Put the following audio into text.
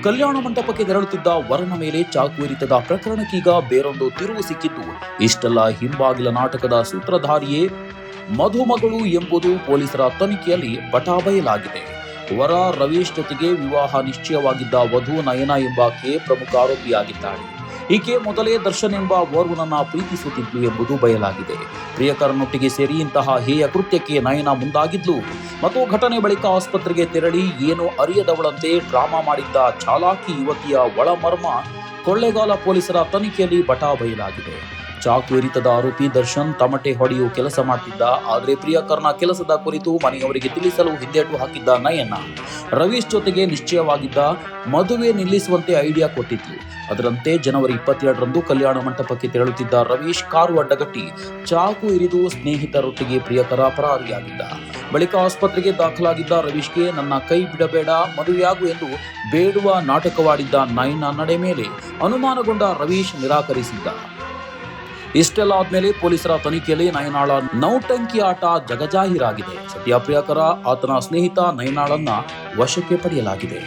ಕಲ್ಯಾಣ ಮಂಟಪಕ್ಕೆ ತೆರಳುತ್ತಿದ್ದ ವರನ ಮೇಲೆ ಚಾಕು ಇರಿತದ ಪ್ರಕರಣಕ್ಕೀಗ ಬೇರೊಂದು ತಿರುವು ಸಿಕ್ಕಿದ್ದು, ಇಷ್ಟೆಲ್ಲ ಹಿಂಬಾಗಿಲ ನಾಟಕದ ಸೂತ್ರಧಾರಿಯೇ ಮಧುಮಗಳು ಎಂಬುದು ಪೊಲೀಸರ ತನಿಖೆಯಲ್ಲಿ ಬಟಾಬಯಲಾಗಿದೆ. ವರ ರವೀಶ್ ಜೊತೆಗೆ ವಿವಾಹ ನಿಶ್ಚಯವಾಗಿದ್ದ ವಧು ನಯನ ಎಂಬಾಕೆ ಪ್ರಮುಖ ಆರೋಪಿಯಾಗಿದ್ದಾಳೆ. ಈಕೆ ಮೊದಲೇ ದರ್ಶನ್ ಎಂಬ ಓರ್ವನನ್ನ ಪ್ರೀತಿಸುತ್ತಿದ್ಲು ಎಂಬುದು ಬಯಲಾಗಿದೆ. ಪ್ರಿಯಕರನೊಟ್ಟಿಗೆ ಸೇರಿ ಇಂತಹ ಹೇಯ ಕೃತ್ಯಕ್ಕೆ ನಯನ ಮುಂದಾಗಿದ್ಲು ಮತ್ತು ಘಟನೆ ಬಳಿಕ ಆಸ್ಪತ್ರೆಗೆ ತೆರಳಿ ಏನೋ ಅರಿಯದವಳಂತೆ ಡ್ರಾಮಾ ಮಾಡಿದ್ದ ಚಾಲಾಕಿ ಯುವತಿಯ ಒಳಮರ್ಮ ಕೊಳ್ಳೇಗಾಲ ಪೊಲೀಸರ ತನಿಖೆಯಲ್ಲಿ ಬಟಾಬಯಲಾಗಿದೆ. ಚಾಕು ಇರಿತದ ಆರೋಪಿ ದರ್ಶನ್ ತಮಟೆ ಹೊಡೆಯುವ ಕೆಲಸ ಮಾಡ್ತಿದ್ದ. ಆದರೆ ಪ್ರಿಯಕರನ ಕೆಲಸದ ಕುರಿತು ಮನೆಯವರಿಗೆ ತಿಳಿಸಲು ಹಿಂದೇಟು ಹಾಕಿದ್ದ ನಯನ ರವೀಶ್ ಜೊತೆಗೆ ನಿಶ್ಚಯವಾಗಿದ್ದ ಮದುವೆ ನಿಲ್ಲಿಸುವಂತೆ ಐಡಿಯಾ ಕೊಟ್ಟಿದ್ಲು. ಅದರಂತೆ ಜನವರಿ 27ರಂದು ಕಲ್ಯಾಣ ಮಂಟಪಕ್ಕೆ ತೆರಳುತ್ತಿದ್ದ ರವೀಶ್ ಕಾರು ಅಡ್ಡಗಟ್ಟಿ ಚಾಕು ಇರಿದು ಸ್ನೇಹಿತರೊಟ್ಟಿಗೆ ಪ್ರಿಯಕರ ಪರಾರಿಯಾಗಿದ್ದ. ಬಳಿಕ ಆಸ್ಪತ್ರೆಗೆ ದಾಖಲಾಗಿದ್ದ ರವೀಶ್ಗೆ ನನ್ನ ಕೈ ಬಿಡಬೇಡ, ಮದುವೆಯಾಗು ಎಂದು ಬೇಡುವ ನಾಟಕವಾಡಿದ್ದ ನಯನ ನಡೆ ಮೇಲೆ ಅನುಮಾನಗೊಂಡ ರವೀಶ್ ನಿರಾಕರಿಸಿದ್ದ. ಇಷ್ಟೆಲ್ಲ ಆದ್ಮೇಲೆ ಪೊಲೀಸರ ತನಿಖೆಯಲ್ಲಿ ನಯನಾಳ ನೌಟಂಕಿ ಆಟ ಜಗಜಾಹೀರಾಗಿದೆ. ಸದ್ಯ ಪ್ರಿಯಕರ ಆತನ ಸ್ನೇಹಿತ ನಯನಾಳನ್ನ ವಶಕ್ಕೆ ಪಡೆಯಲಾಗಿದೆ.